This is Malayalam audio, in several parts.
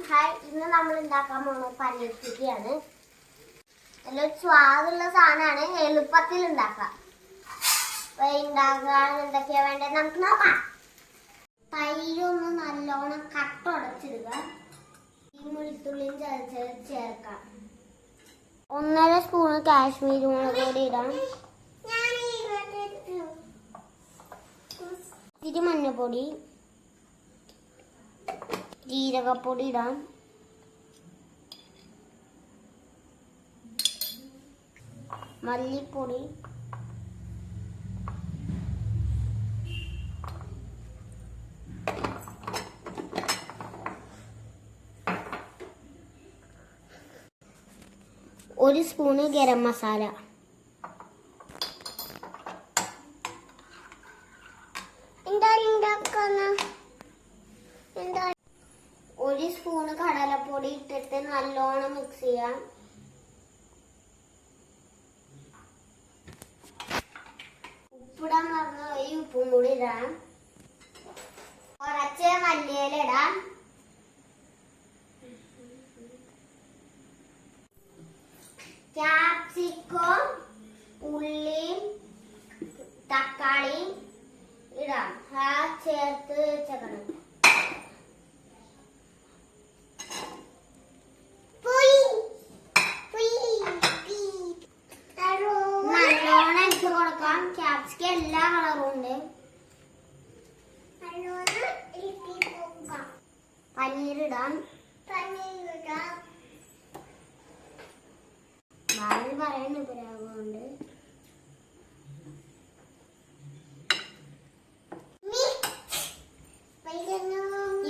ഹായ്, ഇന്ന് നമ്മൾ ഉണ്ടാക്കാൻ പോകുന്ന പനീർ ടിക്കിയാണ്. നല്ലൊരു സ്വാദുള്ള സാധനമാണ്, എളുപ്പത്തിൽ ഉണ്ടാക്കാം. ഉണ്ടാക്കാൻ എന്തൊക്കെയാ വേണ്ടത് നമുക്ക് നോക്കാം. തൈരൊന്ന് നല്ലോണം കട്ടുടച്ചിടുക. ഈ വെളുത്തുള്ളിയും ചതച്ച് ചേർക്കാം. 1.5 സ്പൂൺ കാശ്മീരി മുളക് പൊടി ഇടാം. ഇത്തിരി മഞ്ഞപ്പൊടി, ജീരകപ്പൊടി ഇടാം. മല്ലിപ്പൊടി, ഒരു സ്പൂണ് ഗരം മസാല, ഒരു സ്പൂണ് കടലപ്പൊടി ഇട്ടിട്ട് നല്ലോണം മിക്സ് ചെയ്യാം. ഉപ്പിടാൻ പറഞ്ഞ ഈ ഉപ്പും കൂടി ഇടാം. കുറച്ച് മല്ലിയില ഇടാം. ക്യാപ്സിക്കം, ഉള്ളിയും തക്കാളിയും ഇടാം. ചേർത്ത് വെച്ചേക്കണം. നല്ലോണം ഇട്ട് കൊടുക്കാം. ക്യാപ്സിക്കം എല്ലാ കളറും ഉണ്ട്. പനീരിടാം. ബാക്കി പറയുന്ന ഉപരാഗമുണ്ട്.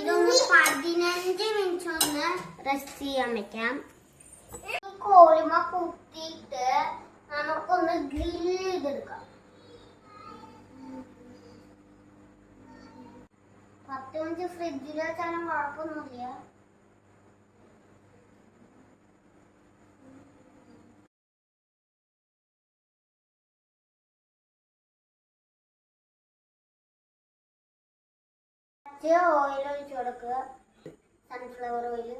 ഇതൊന്ന് 15 മിനിറ്റ് ഒന്ന് റെസ്റ്റ് ചെയ്യാൻ വെക്കാം. കോലുമ കുത്തിയിട്ട് നമുക്കൊന്ന് ഗ്രില്ല് ചെയ്തെടുക്കാം. 10 മിനിറ്റ് ഫ്രിഡ്ജിൽ വെച്ചാലും കുഴപ്പമൊന്നുമില്ല. ഓയിൽ ഒഴിച്ചു കൊടുക്കുക. Sunflower oil.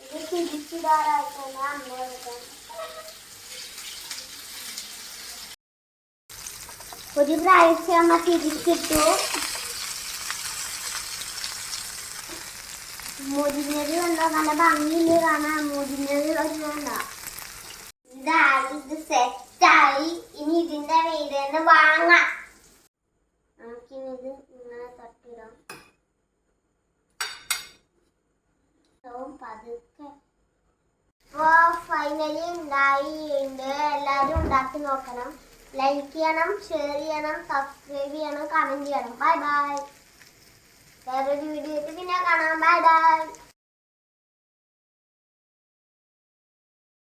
ഇത് തിരിച്ചിടാറായിട്ടാണ് അമ്മ കൊടുക്കാൻ. ഒരു പ്രാവശ്യം അമ്മ തിരിച്ചിട്ടു. മുരിഞ്ഞത് കണ്ടോ, നല്ല ഭംഗിയില് കാണാൻ. മുരിഞ്ഞത് കണ്ടോ. ഇത് സെറ്റായി. ഇനി ഇതിന്റെ വീട് വാങ്ങാം. നമുക്കിനി ഇത് ഇങ്ങനെ തട്ടിടാം. പതുക്കെ. ഇപ്പൊ ഫൈനലി ഉണ്ടായിട്ടുണ്ട്. എല്ലാരും ഉണ്ടാക്കി നോക്കണം. ലൈക്ക് ചെയ്യണം, ഷെയർ ചെയ്യണം, സബ്സ്ക്രൈബ് ചെയ്യണം, കമന്റ് ചെയ്യണം. Bye bye. വേറൊരു വീഡിയോ പിന്നെ കാണാം. Bye bye.